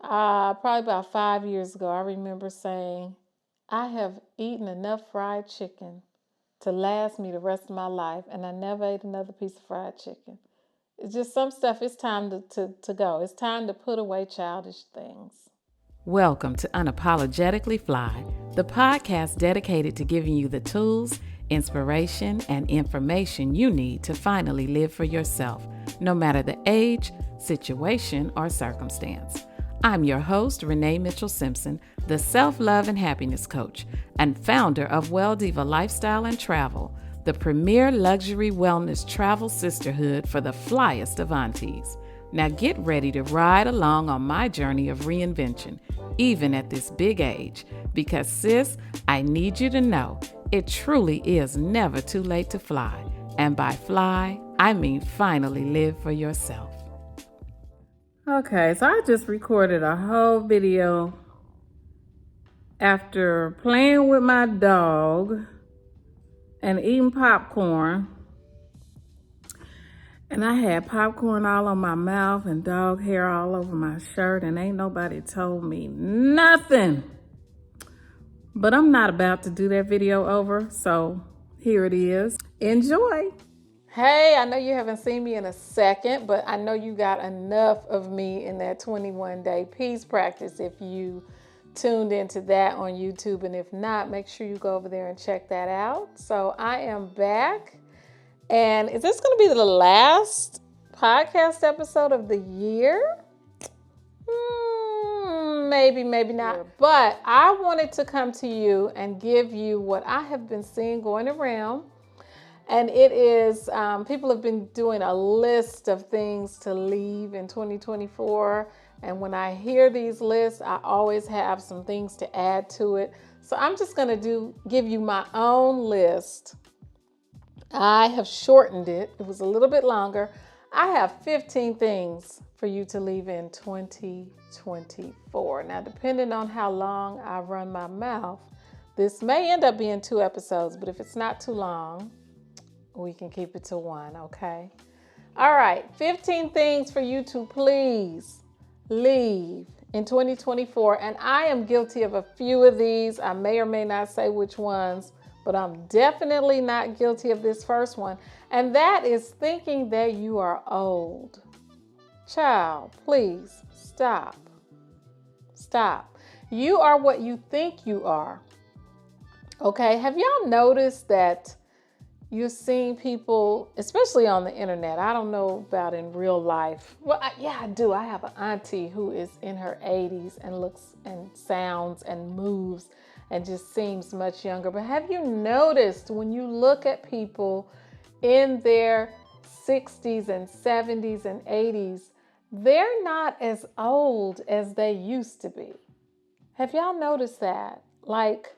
Probably about 5 years ago, I remember saying, I have eaten enough fried chicken to last me the rest of my life, and I never ate another piece of fried chicken. It's just some stuff, it's time to go. It's time to put away childish things. Welcome to Unapologetically FLY, the podcast dedicated to giving you the tools, inspiration, and information you need to finally live for yourself, no matter the age, situation, or circumstance. I'm your host, Renee Mitchell-Simpson, the self-love and happiness coach and founder of Well Diva Lifestyle and Travel, the premier luxury wellness travel sisterhood for the flyest of aunties. Now get ready to ride along on my journey of reinvention, even at this big age, because sis, I need you to know it truly is never too late to fly. And by fly, I mean finally live for yourself. Okay, so I just recorded a whole video after playing with my dog and eating popcorn. And I had popcorn all on my mouth and dog hair all over my shirt, and ain't nobody told me nothing. But I'm not about to do that video over, so here it is. Enjoy. Hey, I know you haven't seen me in a second, but I know you got enough of me in that 21-day peace practice if you tuned into that on YouTube. And if not, make sure you go over there and check that out. So I am back. And is this going to be the last podcast episode of the year? Maybe, maybe not. But I wanted to come to you and give you what I have been seeing going around. And it is, people have been doing a list of things to leave in 2024. And when I hear these lists, I always have some things to add to it. So I'm just going to give you my own list. I have shortened it. It was a little bit longer. I have 15 things for you to leave in 2024. Now, depending on how long I run my mouth, this may end up being 2 episodes, but if it's not too long, we can keep it to 1, okay? All right, 15 things for you to please leave in 2024. And I am guilty of a few of these. I may or may not say which ones, but I'm definitely not guilty of this first one. And that is thinking that you are old. Child, please stop. Stop. You are what you think you are. Okay, have y'all noticed that you're seeing people, especially on the internet? I don't know about in real life. Well, I do. I have an auntie who is in her 80s and looks and sounds and moves and just seems much younger. But have you noticed when you look at people in their 60s and 70s and 80s, they're not as old as they used to be? Have y'all noticed that? Like,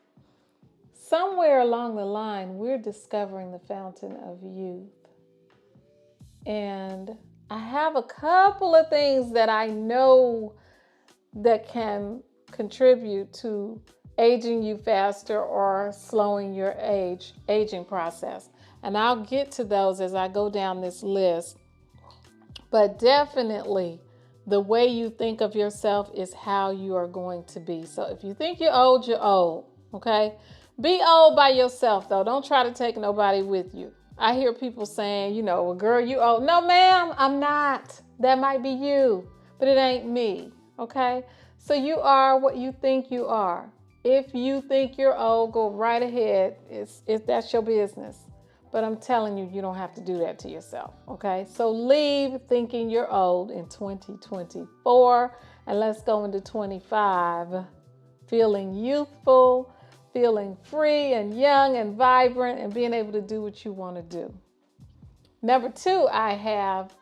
somewhere along the line, we're discovering the fountain of youth. And I have a couple of things that I know that can contribute to aging you faster or slowing your aging process. And I'll get to those as I go down this list. But definitely, the way you think of yourself is how you are going to be. So if you think you're old, okay? Be old by yourself, though. Don't try to take nobody with you. I hear people saying, well, girl, you old. No, ma'am, I'm not. That might be you, but it ain't me, okay? So you are what you think you are. If you think you're old, go right ahead. If that's your business. But I'm telling you, you don't have to do that to yourself, okay? So leave thinking you're old in 2024, and let's go into 25 feeling youthful, feeling free and young and vibrant, and being able to do what you want to do. Number 2, I have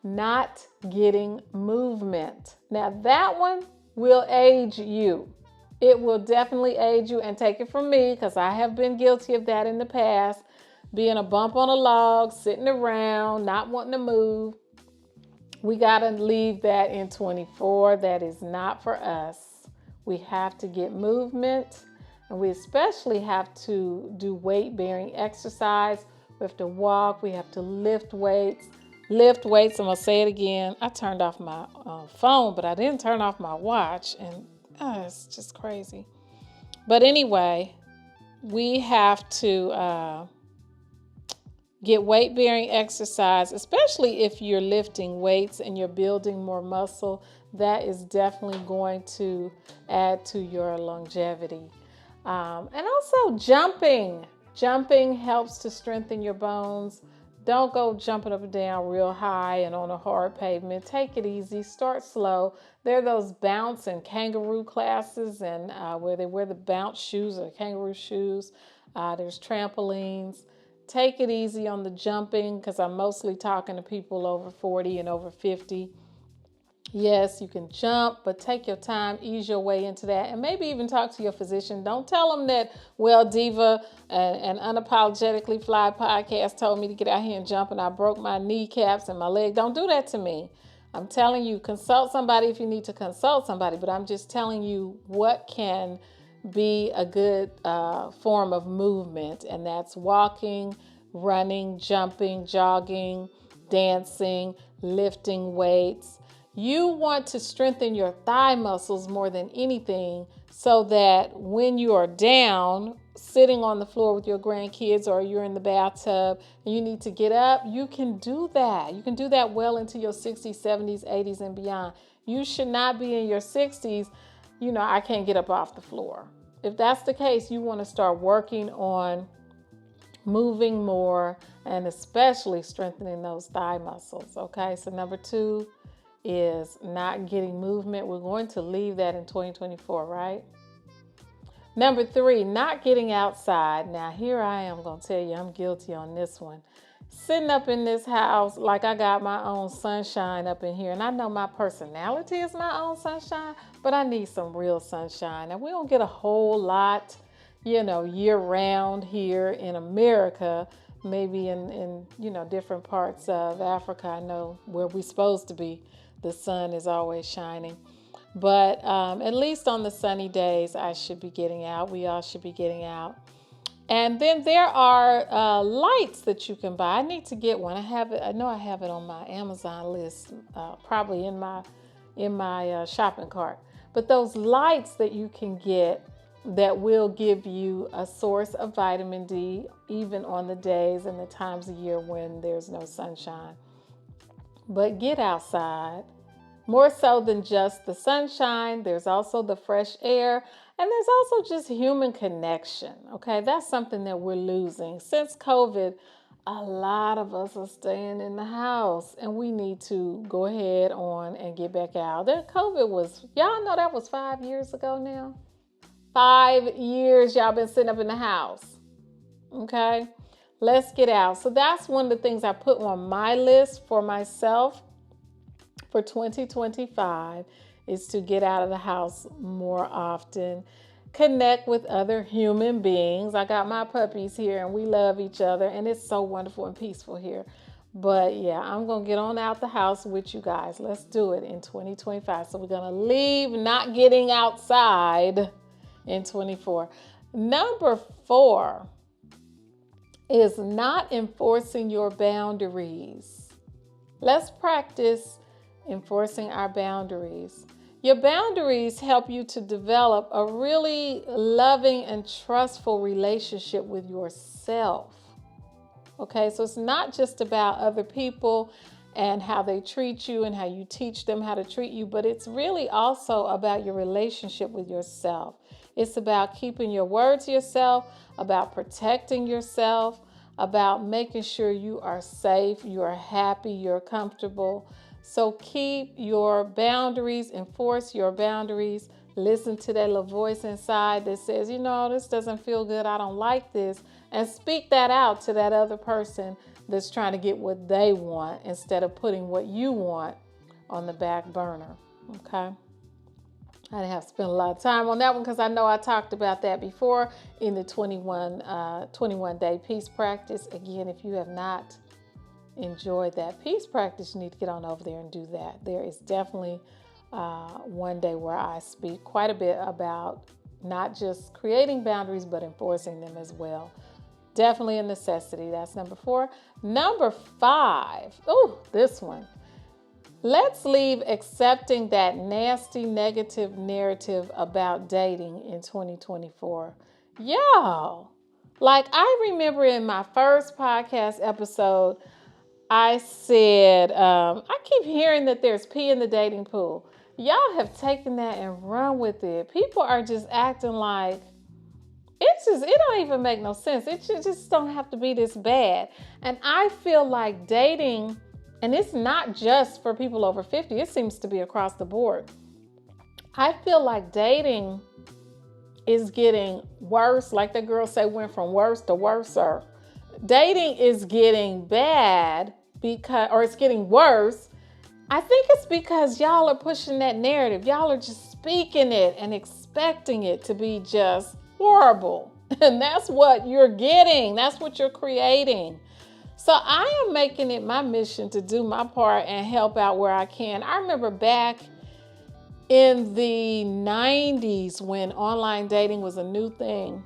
not getting movement. Now that one will age you. It will definitely age you, and take it from me, because I have been guilty of that in the past. Being a bump on a log, sitting around, not wanting to move. We got to leave that in 24. That is not for us. We have to get movement. And we especially have to do weight-bearing exercise. We have to walk. We have to lift weights. lift weights. I'm going to say it again. I turned off my phone, but I didn't turn off my watch. And it's just crazy. But anyway, we have to get weight-bearing exercise, especially if you're lifting weights and you're building more muscle. That is definitely going to add to your longevity. And also jumping. Jumping helps to strengthen your bones. Don't go jumping up and down real high and on a hard pavement. Take it easy. Start slow. There are those bounce and kangaroo classes, and where they wear the bounce shoes or kangaroo shoes. There's trampolines. Take it easy on the jumping, because I'm mostly talking to people over 40 and over 50. Yes, you can jump, but take your time, ease your way into that, and maybe even talk to your physician. Don't tell them that, well, Diva and Unapologetically FLY Podcast told me to get out here and jump and I broke my kneecaps and my leg. Don't do that to me. I'm telling you, consult somebody if you need to consult somebody, but I'm just telling you what can be a good form of movement, and that's walking, running, jumping, jogging, dancing, lifting weights. You want to strengthen your thigh muscles more than anything, so that when you are down, sitting on the floor with your grandkids, or you're in the bathtub and you need to get up, you can do that. You can do that well into your 60s, 70s, 80s, and beyond. You should not be in your 60s, I can't get up off the floor. If that's the case, you want to start working on moving more and especially strengthening those thigh muscles. Okay, so number 2 is not getting movement. We're going to leave that in 2024, right? Number 3, not getting outside. Now, here I am going to tell you, I'm guilty on this one. Sitting up in this house like I got my own sunshine up in here. And I know my personality is my own sunshine, but I need some real sunshine. And we don't get a whole lot, year round here in America. Maybe in different parts of Africa, I know where we're supposed to be, the sun is always shining. But at least on the sunny days, I should be getting out. We all should be getting out. And then there are lights that you can buy. I need to get one. I know I have it on my Amazon list, probably in my shopping cart. But those lights that you can get that will give you a source of vitamin D, even on the days and the times of year when there's no sunshine. But get outside. More so than just the sunshine, there's also the fresh air, and there's also just human connection, okay? That's something that we're losing. Since COVID, a lot of us are staying in the house, and we need to go ahead on and get back out. COVID was, y'all know that was 5 years ago now? 5 years y'all been sitting up in the house, okay? Let's get out. So that's one of the things I put on my list for myself for 2025 is to get out of the house more often, connect with other human beings. I got my puppies here and we love each other and it's so wonderful and peaceful here. But yeah, I'm going to get on out the house with you guys. Let's do it in 2025. So we're going to leave not getting outside in 24. Number 4 is not enforcing your boundaries. Let's practice enforcing our boundaries. Your boundaries help you to develop a really loving and trustful relationship with yourself. Okay, so it's not just about other people and how they treat you and how you teach them how to treat you, but it's really also about your relationship with yourself. It's about keeping your word to yourself, about protecting yourself, about making sure you are safe, you are happy, you're comfortable. So keep your boundaries, enforce your boundaries. Listen to that little voice inside that says, this doesn't feel good. I don't like this. And speak that out to that other person that's trying to get what they want instead of putting what you want on the back burner. Okay. I didn't have to spend a lot of time on that one because I know I talked about that before in the 21-day peace practice. Again, if you have not enjoyed that peace practice, you need to get on over there and do that. There is definitely one day where I speak quite a bit about not just creating boundaries, but enforcing them as well. Definitely a necessity. That's number 4. Number 5. Oh, this one. Let's leave accepting that nasty negative narrative about dating in 2024. Y'all, like I remember in my first podcast episode, I said, I keep hearing that there's pee in the dating pool. Y'all have taken that and run with it. People are just acting like it don't even make no sense. It just don't have to be this bad. And I feel like dating, and it's not just for people over 50, it seems to be across the board. I feel like dating is getting worse. Like the girl said, went from worse to worser. Dating is getting bad it's getting worse. I think it's because y'all are pushing that narrative. Y'all are just speaking it and expecting it to be just horrible. And that's what you're getting. That's what you're creating. So I am making it my mission to do my part and help out where I can. I remember back in the 90s when online dating was a new thing.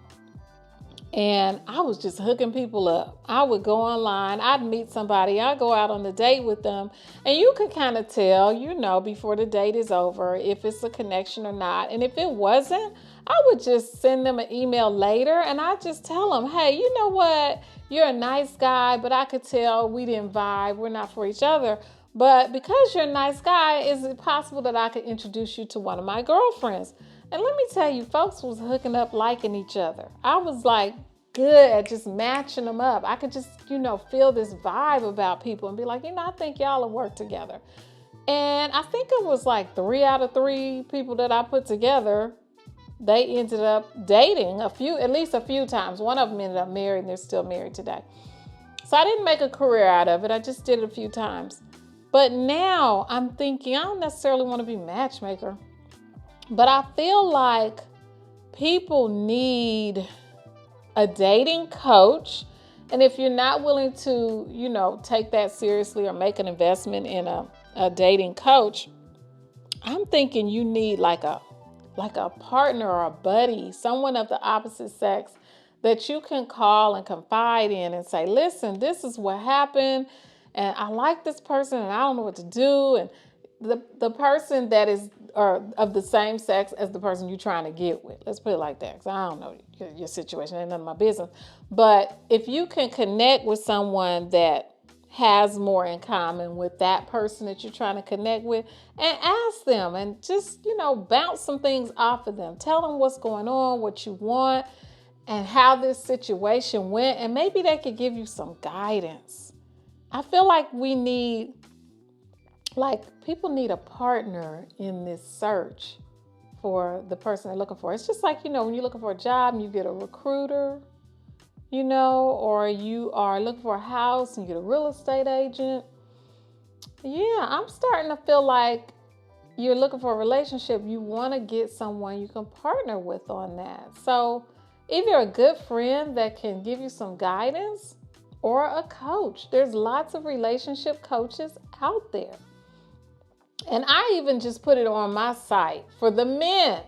And I was just hooking people up. I would go online, I'd meet somebody, I'd go out on a date with them, and you could kind of tell, before the date is over, if it's a connection or not. And if it wasn't, I would just send them an email later, and I'd just tell them, hey, you know what? You're a nice guy, but I could tell we didn't vibe. We're not for each other. But because you're a nice guy, is it possible that I could introduce you to one of my girlfriends? And let me tell you, folks was hooking up, liking each other. I was like good at just matching them up. I could just, feel this vibe about people and be like, I think y'all will work together. And I think it was like 3 out of 3 people that I put together, they ended up dating at least a few times. One of them ended up married and they're still married today. So I didn't make a career out of it. I just did it a few times. But now I'm thinking, I don't necessarily want to be matchmaker. But I feel like people need a dating coach. And if you're not willing to, take that seriously or make an investment in a dating coach, I'm thinking you need like a partner or a buddy, someone of the opposite sex that you can call and confide in and say, listen, this is what happened. And I like this person and I don't know what to do. And the person that is of the same sex as the person you're trying to get with. Let's put it like that, because I don't know your situation. Ain't none of my business. But if you can connect with someone that has more in common with that person that you're trying to connect with, and ask them and just, bounce some things off of them. Tell them what's going on, what you want, and how this situation went. And maybe they could give you some guidance. I feel like people need a partner in this search for the person they're looking for. It's just like, when you're looking for a job and you get a recruiter, or you are looking for a house and you get a real estate agent. Yeah, I'm starting to feel like you're looking for a relationship. You want to get someone you can partner with on that. So either a good friend that can give you some guidance or a coach. There's lots of relationship coaches out there. And I even just put it on my site for the men.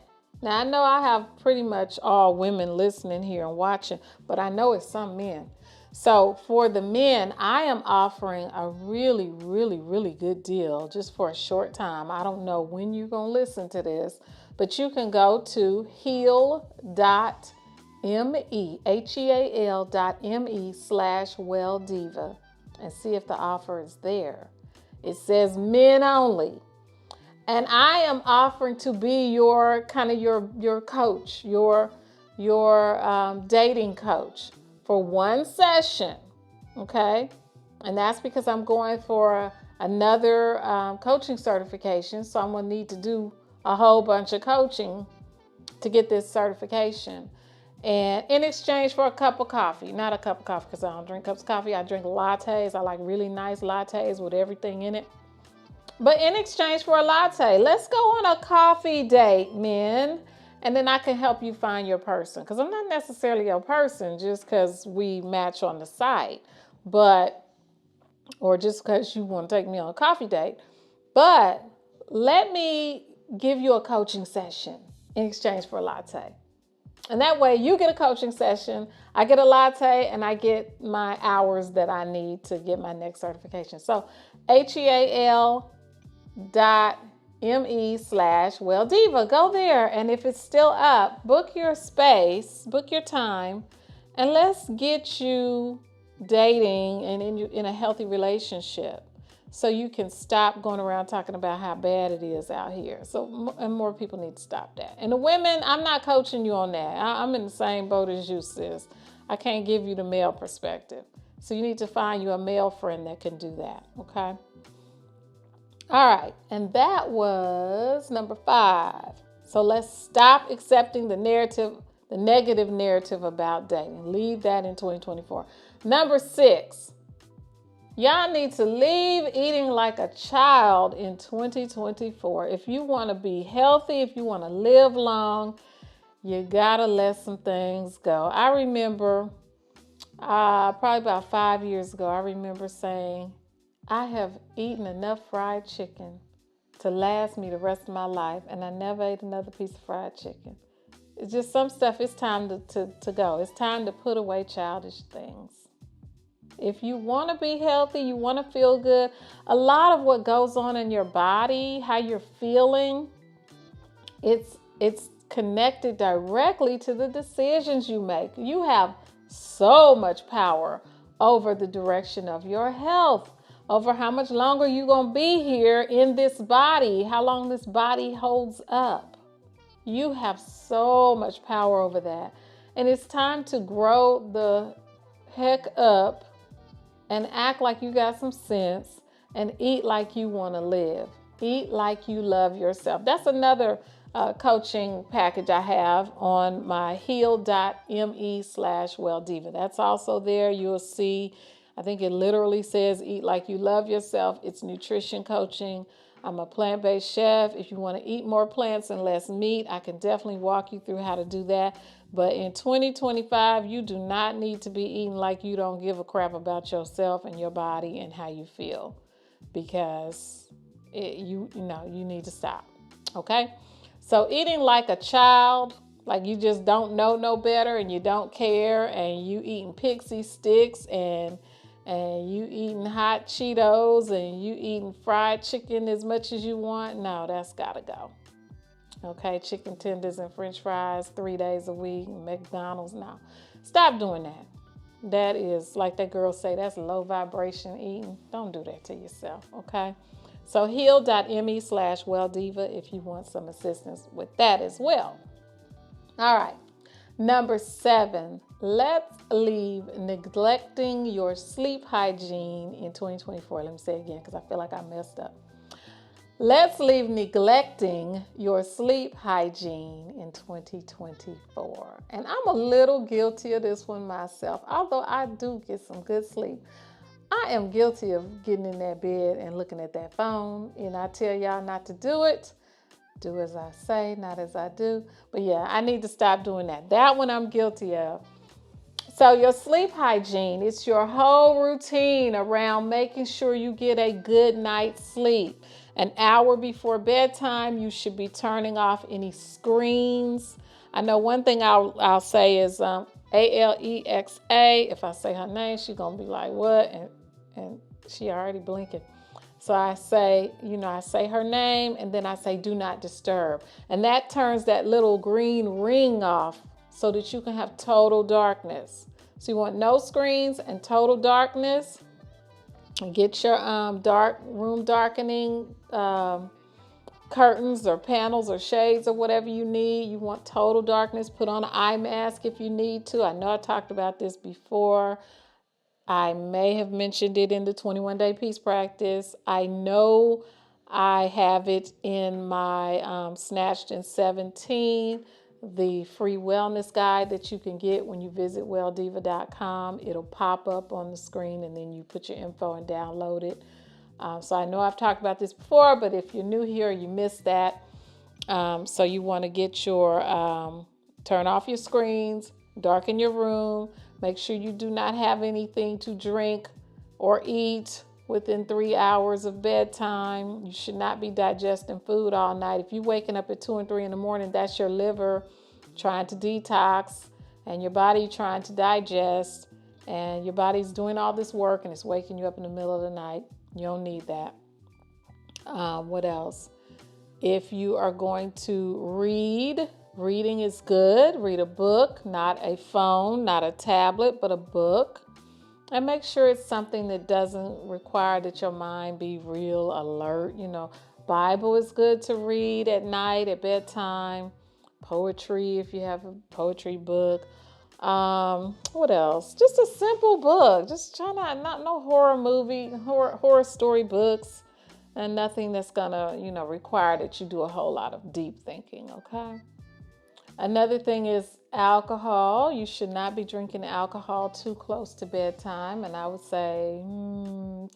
Now, I know I have pretty much all women listening here and watching, but I know it's some men. So for the men, I am offering a really, really, really good deal just for a short time. I don't know when you're going to listen to this, but you can go to heal.me/welldiva and see if the offer is there. It says men only. And I am offering to be your coach, your dating coach for one session, okay? And that's because I'm going for another coaching certification. So I'm going to need to do a whole bunch of coaching to get this certification. And in exchange for a cup of coffee, not a cup of coffee because I don't drink cups of coffee. I drink lattes. I like really nice lattes with everything in it. But in exchange for a latte, let's go on a coffee date, men. And then I can help you find your person. Because I'm not necessarily your person just because we match on the site. Or just because you want to take me on a coffee date. But let me give you a coaching session in exchange for a latte. And that way you get a coaching session, I get a latte, and I get my hours that I need to get my next certification. So HEAL.me/Well Diva. Go there. And if it's still up, book your space, book your time, and let's get you dating and in a healthy relationship, so you can stop going around talking about how bad it is out here. So, and more people need to stop that. And the women, I'm not coaching you on that. I'm in the same boat as you, sis. I can't give you the male perspective. So you need to find you a male friend that can do that, okay? All right, and that was number 5. So let's stop accepting the negative narrative about dating. Leave that in 2024. Number 6. Y'all need to leave eating like a child in 2024. If you want to be healthy, if you want to live long, you got to let some things go. I remember probably about 5 years ago, I remember saying, I have eaten enough fried chicken to last me the rest of my life, and I never ate another piece of fried chicken. It's just some stuff, it's time to go. It's time to put away childish things. If you want to be healthy, you want to feel good, a lot of what goes on in your body, how you're feeling, it's connected directly to the decisions you make. You have so much power over the direction of your health, over how much longer you're going to be here in this body, how long this body holds up. You have so much power over that. And it's time to grow the heck up and act like you got some sense and eat like you want to live. Eat like you love yourself. That's another coaching package I have on my heal.me/Well Diva. That's also there. You'll see, I think it literally says eat like you love yourself. It's nutrition coaching. I'm a plant-based chef. If you want to eat more plants and less meat, I can definitely walk you through how to do that. But in 2025, you do not need to be eating like you don't give a crap about yourself and your body and how you feel, because you need to stop. Okay? So eating like a child, like you just don't know no better and you don't care, and you eating pixie sticks and you eating hot Cheetos and you eating fried chicken as much as you want. No, that's got to go. Okay, chicken tenders and french fries 3 days a week, McDonald's. No, stop doing that. That is, like that girl say, that's low vibration eating. Don't do that to yourself, okay? So heal.me/Well Diva if you want some assistance with that as well. All right, number 7, let's leave neglecting your sleep hygiene in 2024. Let me say it again because I feel like I messed up. Let's leave neglecting your sleep hygiene in 2024. And I'm a little guilty of this one myself. Although I do get some good sleep, I am guilty of getting in that bed and looking at that phone. And I tell y'all not to do it. Do as I say, not as I do. But yeah, I need to stop doing that. That one I'm guilty of. So your sleep hygiene, it's your whole routine around making sure you get a good night's sleep. An hour before bedtime, you should be turning off any screens. I know one thing I'll say is Alexa. If I say her name, she's going to be like, what? And she already blinking. So I say her name, and then I say, do not disturb. And that turns that little green ring off so that you can have total darkness. So you want no screens and total darkness. Get your room darkening curtains or panels or shades or whatever you need. You want total darkness. Put on an eye mask if you need to. I know I talked about this before. I may have mentioned it in the 21-day peace practice. I know I have it in my Snatched in 17, the free wellness guide that you can get when you visit welldiva.com. It'll pop up on the screen and then you put your info and download it. So I know I've talked about this before, but if you're new here, you missed that. So you want to get your, turn off your screens, darken your room, make sure you do not have anything to drink or eat within 3 hours of bedtime. You should not be digesting food all night. If you're waking up at 2 and 3 in the morning, that's your liver trying to detox and your body trying to digest and your body's doing all this work and it's waking you up in the middle of the night. You don't need that. What else? If you are going to read, reading is good. Read a book, not a phone, not a tablet, but a book. And make sure it's something that doesn't require that your mind be real alert. Bible is good to read at night, at bedtime. Poetry, if you have a poetry book. What else? Just a simple book. Just try not no horror movie, horror story books, and nothing that's gonna, require that you do a whole lot of deep thinking, okay? Another thing is alcohol. You should not be drinking alcohol too close to bedtime, and I would say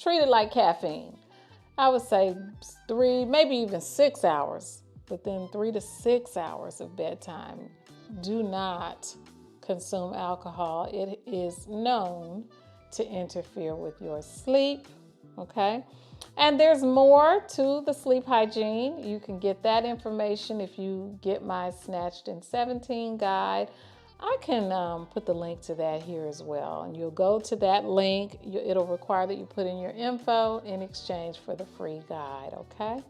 treat it like caffeine. I would say 3, maybe even 6 hours. Within 3 to 6 hours of bedtime, do not consume alcohol. It is known to interfere with your sleep, okay? And there's more to the sleep hygiene. You can get that information if you get my Snatched in 17 guide. I can put the link to that here as well. And you'll go to that link. It'll require that you put in your info in exchange for the free guide, okay?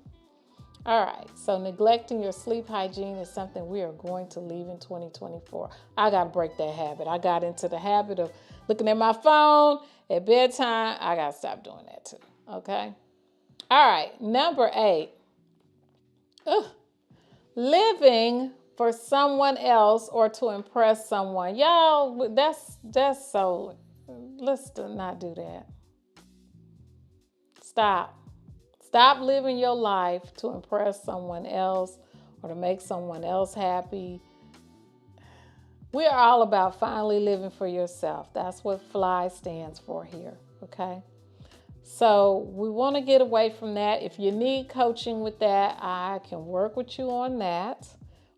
All right, so neglecting your sleep hygiene is something we are going to leave in 2024. I got to break that habit. I got into the habit of looking at my phone at bedtime. I got to stop doing that too, okay? All right, number 8. Living for someone else or to impress someone. Y'all, that's so, let's not do that. Stop. Stop living your life to impress someone else or to make someone else happy. We are all about finally living for yourself. That's what FLY stands for here, okay? So we want to get away from that. If you need coaching with that, I can work with you on that.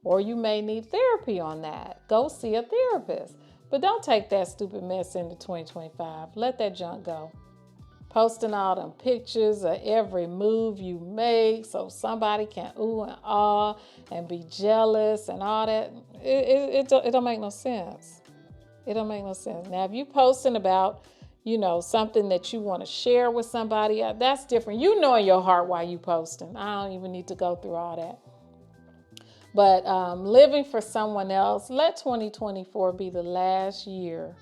Or you may need therapy on that. Go see a therapist. But don't take that stupid mess into 2025. Let that junk go. Posting all them pictures of every move you make so somebody can ooh and ah and be jealous and all that. It don't make no sense. It don't make no sense. Now, if you posting about, something that you want to share with somebody, that's different. You know in your heart why you posting. I don't even need to go through all that. But living for someone else, let 2024 be the last year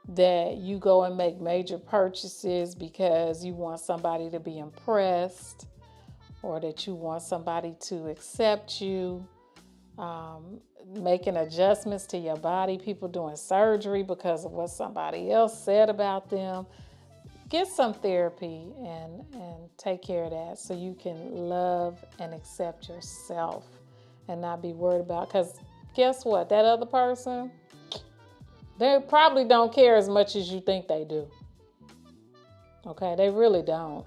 that you go and make major purchases because you want somebody to be impressed or that you want somebody to accept you, making adjustments to your body, people doing surgery because of what somebody else said about them. Get some therapy and take care of that so you can love and accept yourself and not be worried about, because guess what? That other person, they probably don't care as much as you think they do. Okay, they really don't.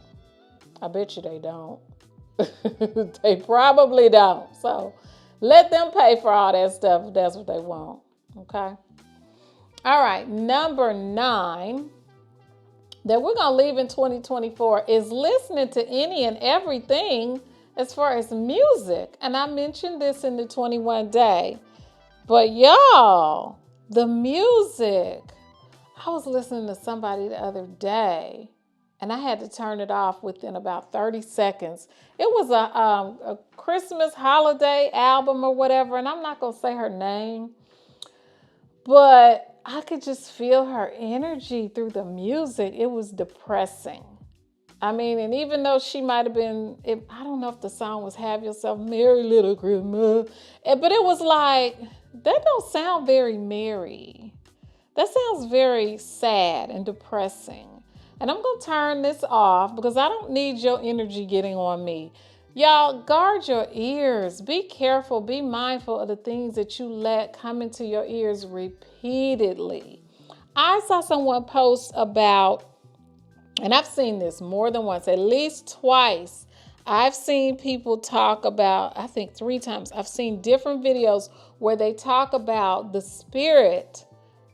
I bet you they don't. They probably don't. So let them pay for all that stuff if that's what they want. Okay. All right, number 9 that we're going to leave in 2024 is listening to any and everything as far as music. And I mentioned this in the 21 day. But y'all, the music, I was listening to somebody the other day and I had to turn it off within about 30 seconds. It was a Christmas holiday album or whatever, and I'm not going to say her name, but I could just feel her energy through the music. It was depressing. I mean, and even though she might have been, I don't know if the song was Have Yourself Merry Little Christmas, but it was like, that don't sound very merry. That sounds very sad and depressing. And I'm going to turn this off because I don't need your energy getting on me. Y'all, guard your ears. Be careful. Be mindful of the things that you let come into your ears repeatedly. I saw someone post about, and I've seen this more than once, at least twice. I've seen people talk about, I think 3 times, I've seen different videos where they talk about the spirit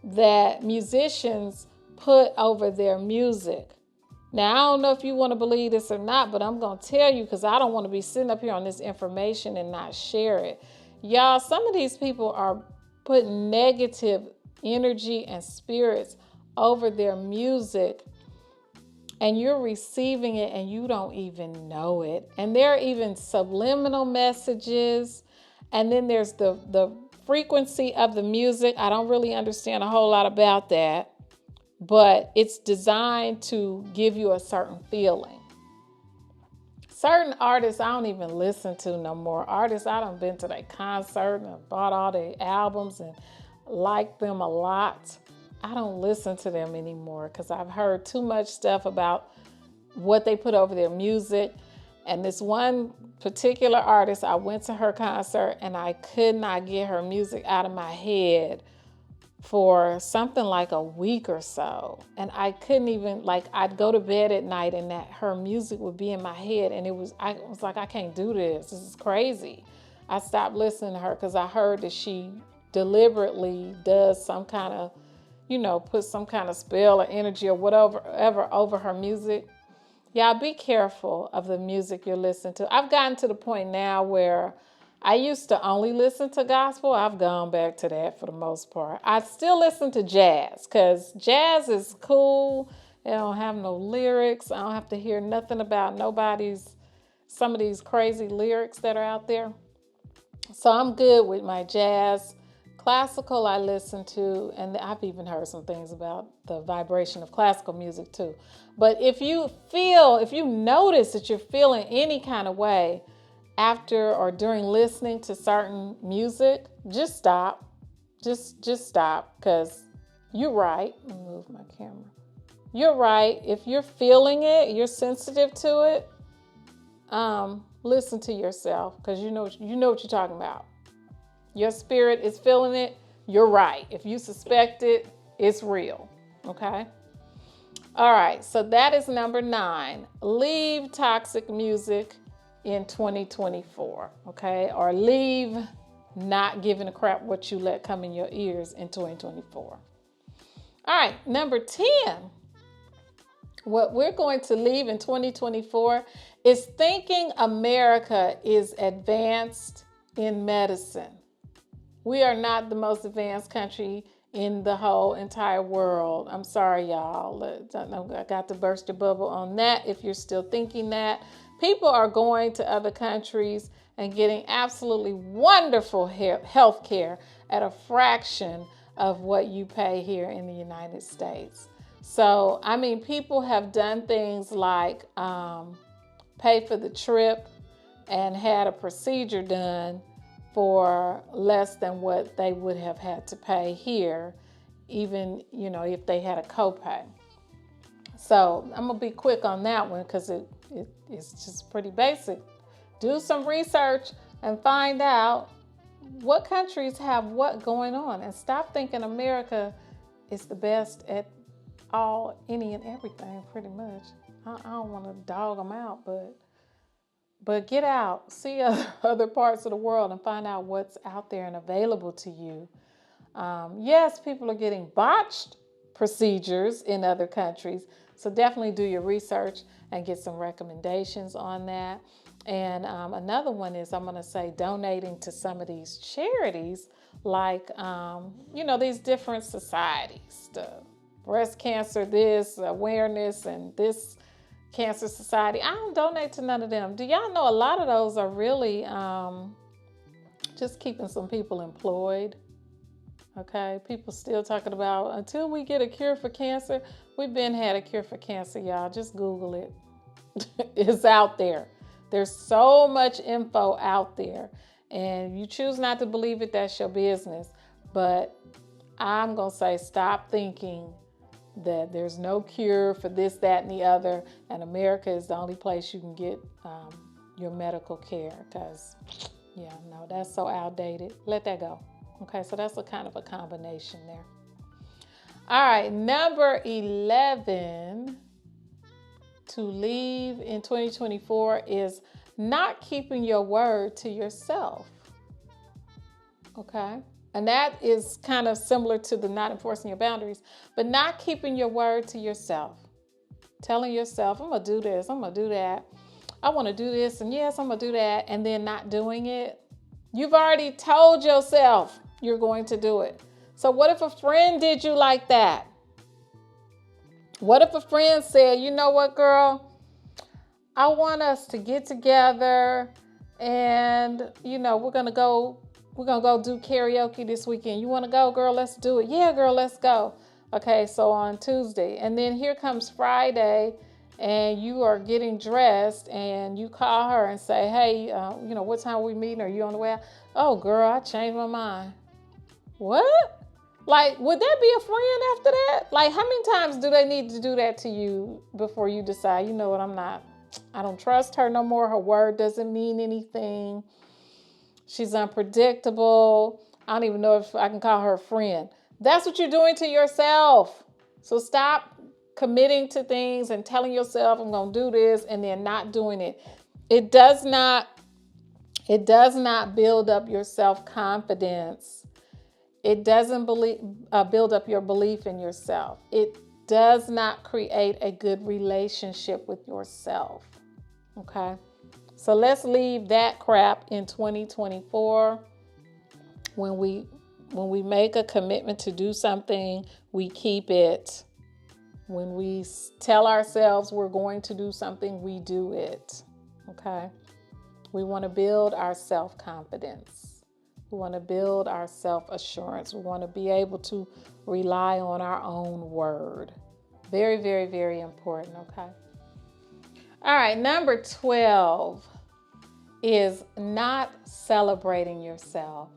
that musicians put over their music. Now, I don't know if you want to believe this or not, but I'm going to tell you because I don't want to be sitting up here on this information and not share it. Y'all, some of these people are putting negative energy and spirits over their music, and you're receiving it and you don't even know it. And there are even subliminal messages. And then there's the frequency of the music. I don't really understand a whole lot about that, but it's designed to give you a certain feeling. Certain artists I don't even listen to no more. Artists I done been to their concert and bought all their albums and liked them a lot. I don't listen to them anymore because I've heard too much stuff about what they put over their music. And this one particular artist, I went to her concert and I could not get her music out of my head for something like a week or so. And I couldn't even, like, I'd go to bed at night and that her music would be in my head. And I was like, I can't do this. This is crazy. I stopped listening to her because I heard that she deliberately does some kind of, put some kind of spell or energy or whatever over her music. Y'all be careful of the music you're listening to. I've gotten to the point now where I used to only listen to gospel. I've gone back to that for the most part. I still listen to jazz because jazz is cool. It don't have no lyrics. I don't have to hear nothing about some of these crazy lyrics that are out there. So I'm good with my jazz. Classical I listen to, and I've even heard some things about the vibration of classical music too. But if you notice that you're feeling any kind of way after or during listening to certain music, just stop. Just stop, because you're right. Let me move my camera. You're right. If you're feeling it, you're sensitive to it, listen to yourself, because you know what you're talking about. Your spirit is feeling it. You're right. If you suspect it, it's real. Okay? All right. So that is number 9. Leave toxic music in 2024. Okay? Or leave not giving a crap what you let come in your ears in 2024. All right. Number 10. What we're going to leave in 2024 is thinking America is advanced in medicine. We are not the most advanced country in the whole entire world. I'm sorry, y'all. I got to burst your bubble on that if you're still thinking that. People are going to other countries and getting absolutely wonderful health care at a fraction of what you pay here in the United States. So, people have done things like pay for the trip and had a procedure done for less than what they would have had to pay here, even, if they had a copay. So I'm going to be quick on that one because it's just pretty basic. Do some research and find out what countries have what going on, and stop thinking America is the best at any and everything, pretty much. I don't want to dog them out, but get out, see other parts of the world and find out what's out there and available to you. Yes, people are getting botched procedures in other countries, so definitely do your research and get some recommendations on that. And another one is, I'm going to say, donating to some of these charities, like, these different societies, the breast cancer, this awareness, and this cancer society. I don't donate to none of them. Do y'all know a lot of those are really just keeping some people employed? Okay, people still talking about until we get a cure for cancer. We've been had a cure for cancer, y'all. Just Google it. It's out there. There's so much info out there, and you choose not to believe it, that's your business. But I'm going to say, stop thinking that there's no cure for this, that, and the other, and America is the only place you can get your medical care, because, that's so outdated. Let that go. Okay, so that's a kind of a combination there. All right, number 11 to leave in 2024 is not keeping your word to yourself. Okay? And that is kind of similar to the not enforcing your boundaries, but not keeping your word to yourself. Telling yourself, I'm going to do this, I'm going to do that. I want to do this, and yes, I'm going to do that, and then not doing it. You've already told yourself you're going to do it. So what if a friend did you like that? What if a friend said, you know what, girl? I want us to get together and, we're going to go do karaoke this weekend. You want to go, girl? Let's do it. Yeah, girl, let's go. Okay, so on Tuesday. And then here comes Friday and you are getting dressed and you call her and say, hey, what time are we meeting? Are you on the way out? Oh, girl, I changed my mind. What? Like, would that be a friend after that? Like, how many times do they need to do that to you before you decide, you know what, I don't trust her no more. Her word doesn't mean anything. She's unpredictable. I don't even know if I can call her a friend. That's what you're doing to yourself. So stop committing to things and telling yourself I'm going to do this and then not doing it. It does not build up your self-confidence. It doesn't build up your belief in yourself. It does not create a good relationship with yourself. Okay? So let's leave that crap in 2024. When we make a commitment to do something, we keep it. When we tell ourselves we're going to do something, we do it. Okay? We want to build our self-confidence. We want to build our self-assurance. We want to be able to rely on our own word. Very, very, very important, okay? All right, number 12 is not celebrating yourself.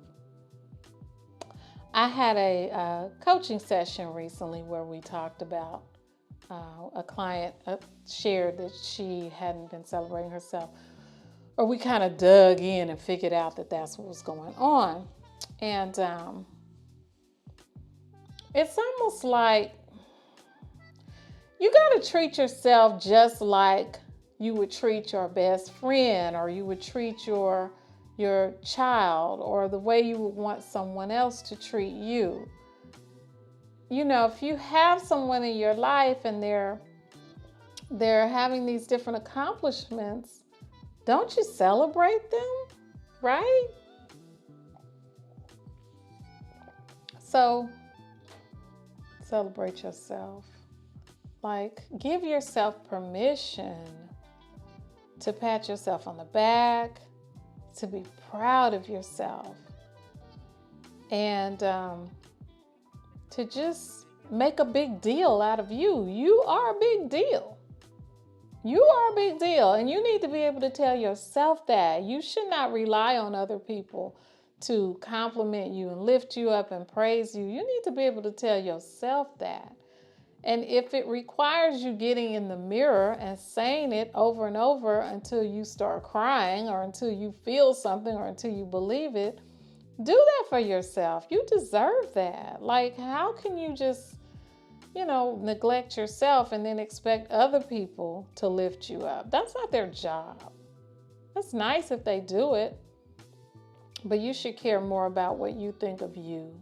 I had a coaching session recently where we talked about a client shared that she hadn't been celebrating herself. Or we kind of dug in and figured out that that's what was going on. And it's almost like you got to treat yourself just like you would treat your best friend, or you would treat your child, or the way you would want someone else to treat you. If you have someone in your life and they're having these different accomplishments, don't you celebrate them, right? So, celebrate yourself. Like, give yourself permission to pat yourself on the back, to be proud of yourself, and to just make a big deal out of you. You are a big deal. You are a big deal, and you need to be able to tell yourself that. You should not rely on other people to compliment you and lift you up and praise you. You need to be able to tell yourself that. And if it requires you getting in the mirror and saying it over and over until you start crying, or until you feel something, or until you believe it, do that for yourself. You deserve that. Like, how can you just neglect yourself and then expect other people to lift you up? That's not their job. That's nice if they do it, but you should care more about what you think of you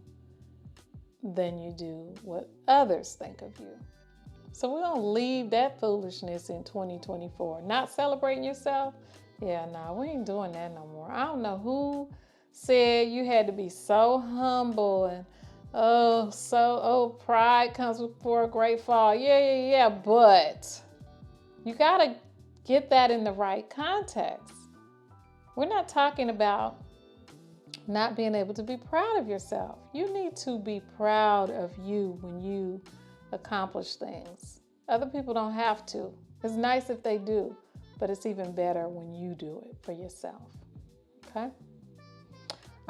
than you do what others think of you. So we're going to leave that foolishness in 2024. Not celebrating yourself? Yeah, no, we ain't doing that no more. I don't know who said you had to be so humble and pride comes before a great fall. Yeah, but you got to get that in the right context. We're not talking about not being able to be proud of yourself. You need to be proud of you when you accomplish things. Other people don't have to. It's nice if they do, but it's even better when you do it for yourself. Okay?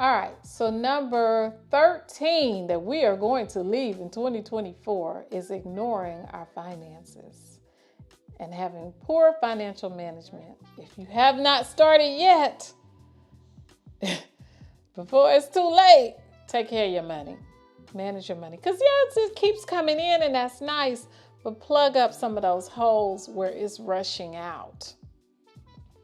All right, so number 13 that we are going to leave in 2024 is ignoring our finances and having poor financial management. If you have not started yet, before it's too late, take care of your money. Manage your money. Because it keeps coming in and that's nice, but plug up some of those holes where it's rushing out.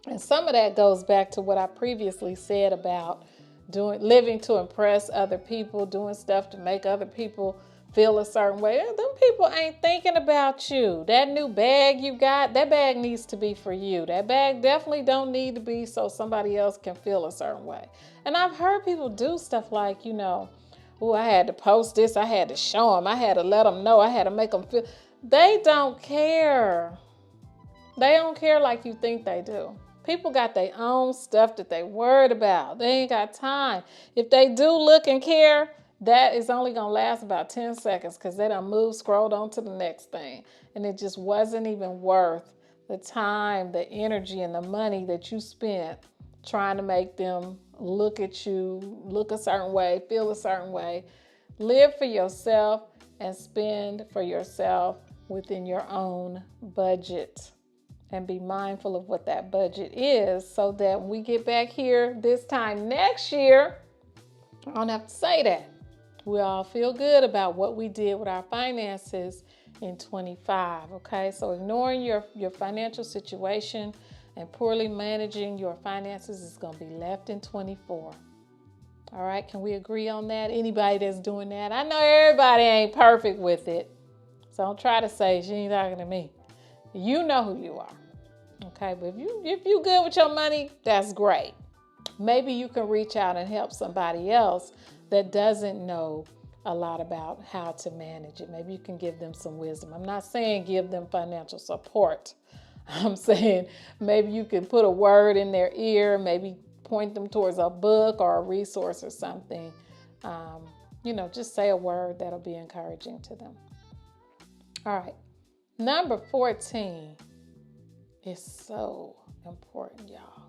And some of that goes back to what I previously said about living to impress other people, doing stuff to make other people feel a certain way. Them people ain't thinking about you. That new bag you got, that bag needs to be for you. That bag definitely don't need to be so somebody else can feel a certain way. And I've heard people do stuff like, oh, I had to post this. I had to show them. I had to let them know. I had to make them feel. They don't care. They don't care like you think they do. People got their own stuff that they worried about. They ain't got time. If they do look and care, that is only going to last about 10 seconds because they done moved, scrolled on to the next thing. And it just wasn't even worth the time, the energy, and the money that you spent trying to make them look at you, look a certain way, feel a certain way. Live for yourself and spend for yourself within your own budget. And be mindful of what that budget is so that when we get back here this time next year, I don't have to say that. We all feel good about what we did with our finances in 25, okay? So ignoring your financial situation and poorly managing your finances is going to be left in 24. All right, can we agree on that? Anybody that's doing that? I know everybody ain't perfect with it. So don't try to say she ain't talking to me. You know who you are. Okay, but if you good with your money, that's great. Maybe you can reach out and help somebody else that doesn't know a lot about how to manage it. Maybe you can give them some wisdom. I'm not saying give them financial support. I'm saying maybe you can put a word in their ear, maybe point them towards a book or a resource or something. Just say a word that'll be encouraging to them. All right, number 14. Is so important, y'all.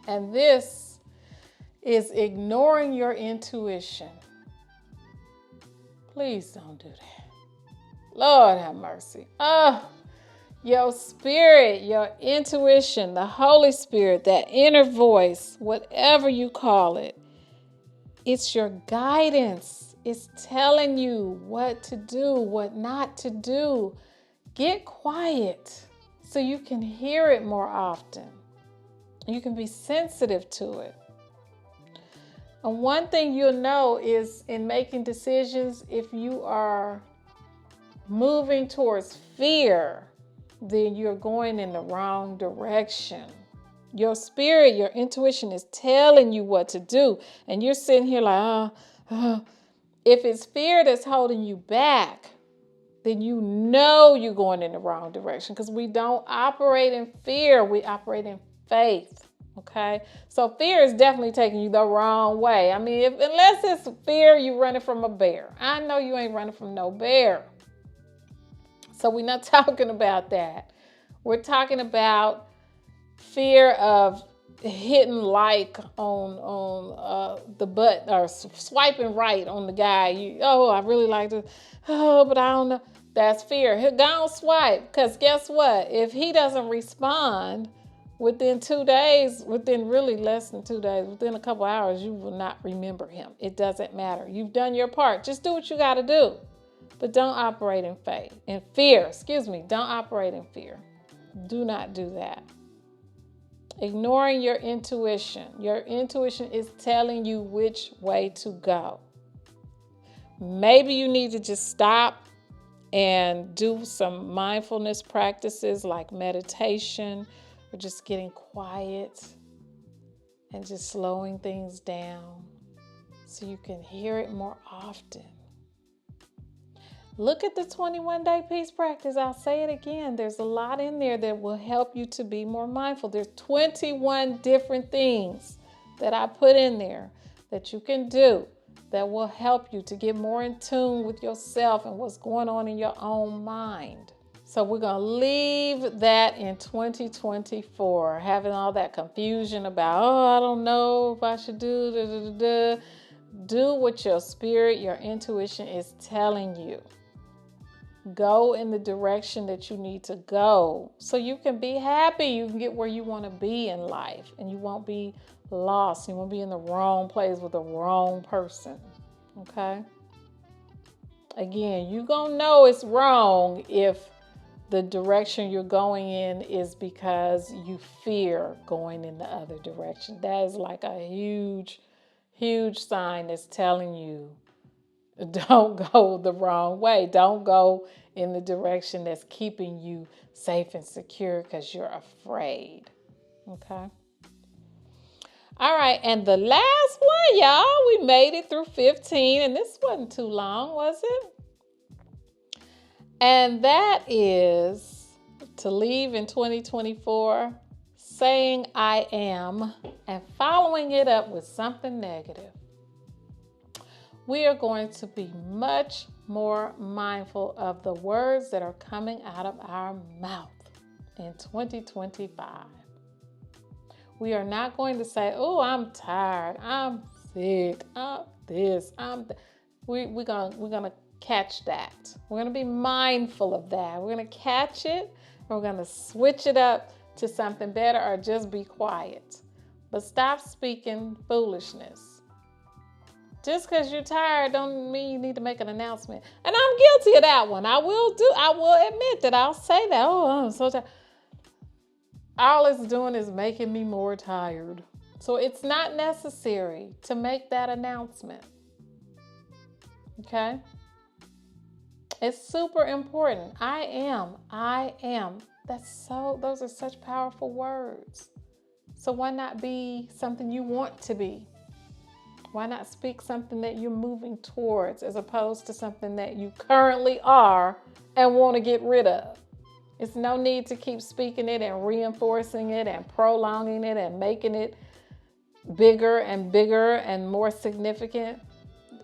And this is ignoring your intuition. Please don't do that. Lord have mercy. Your spirit, your intuition, the Holy Spirit, that inner voice, whatever you call it, it's your guidance. It's telling you what to do, what not to do. Get quiet so you can hear it more often. You can be sensitive to it. And one thing you'll know is in making decisions, if you are moving towards fear, then you're going in the wrong direction. Your spirit, your intuition is telling you what to do. And you're sitting here like, if it's fear that's holding you back, then you know you're going in the wrong direction because we don't operate in fear. We operate in faith, okay? So fear is definitely taking you the wrong way. I mean, unless it's fear, you're running from a bear. I know you ain't running from no bear. So we're not talking about that. We're talking about fear of hitting like on the butt or swiping right on the guy. I really like to, but I don't know. That's fear. Go and swipe, because guess what? If he doesn't respond within 2 days, within really less than 2 days, within a couple hours, you will not remember him. It doesn't matter. You've done your part. Just do what you got to do. But don't operate in fear. Don't operate in fear. Do not do that. Ignoring your intuition. Your intuition is telling you which way to go. Maybe you need to just stop and do some mindfulness practices like meditation or just getting quiet and just slowing things down so you can hear it more often. Look at the 21-day peace practice. I'll say it again. There's a lot in there that will help you to be more mindful. There's 21 different things that I put in there that you can do that will help you to get more in tune with yourself and what's going on in your own mind. So we're going to leave that in 2024, having all that confusion about, I don't know if I should do. Do what your spirit, your intuition is telling you. Go in the direction that you need to go so you can be happy. You can get where you want to be in life and you won't be lost. You won't be in the wrong place with the wrong person. Okay? Again, you're going to know it's wrong if the direction you're going in is because you fear going in the other direction. That is like a huge, huge sign that's telling you don't go the wrong way. Don't go in the direction that's keeping you safe and secure because you're afraid. Okay. All right. And the last one, y'all, we made it through 15, and this wasn't too long, was it? And that is to leave in 2024 saying I am and following it up with something negative. We are going to be much more mindful of the words that are coming out of our mouth in 2025. We are not going to say, oh, I'm tired, I'm sick, I'm this, I'm that. We're gonna catch that. We're gonna be mindful of that. We're gonna catch it, and we're gonna switch it up to something better, or just be quiet. But stop speaking foolishness. Just because you're tired don't mean you need to make an announcement. And I'm guilty of that one. I will admit that I'll say that. Oh, I'm so tired. All it's doing is making me more tired. So it's not necessary to make that announcement. Okay? It's super important. I am. Those are such powerful words. So why not be something you want to be? Why not speak something that you're moving towards as opposed to something that you currently are and want to get rid of? It's no need to keep speaking it and reinforcing it and prolonging it and making it bigger and more significant.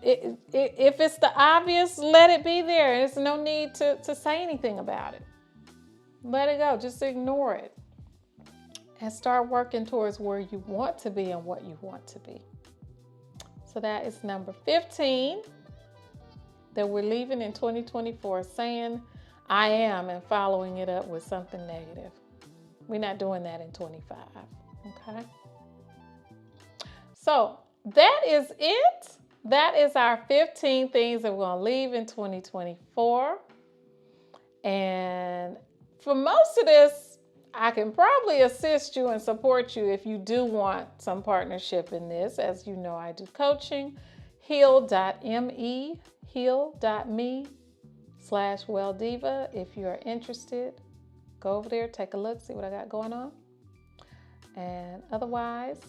If it's the obvious, let it be there. There's no need to say anything about it. Let it go. Just ignore it. And start working towards where you want to be and what you want to be. So that is number 15 that we're leaving in 2024, saying I am and following it up with something negative. We're not doing that in 25. Okay? So that is it. That is our 15 things that we're going to leave in 2024. And for most of this, I can probably assist you and support you if you do want some partnership in this. As you know, I do coaching. heal.me/welldiva. If you are interested, go over there, take a look, see what I got going on. And otherwise,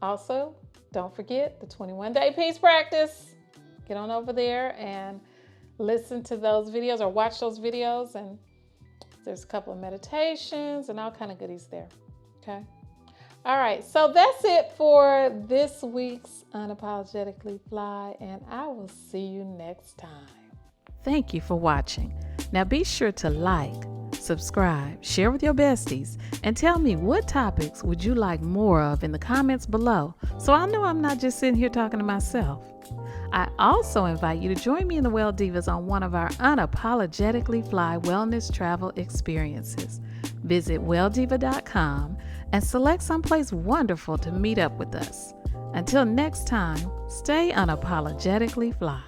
also, don't forget the 21-day peace practice. Get on over there and listen to those videos or watch those videos, and there's a couple of meditations and all kind of goodies there. Okay. All right. So that's it for this week's Unapologetically Fly, and I will see you next time. Thank you for watching. Now be sure to like, subscribe, share with your besties, and tell me what topics would you like more of in the comments below, so I know I'm not just sitting here talking to myself. I also invite you to join me in the Well Divas on one of our Unapologetically Fly wellness travel experiences. Visit welldiva.com and select someplace wonderful to meet up with us. Until next time, stay unapologetically fly.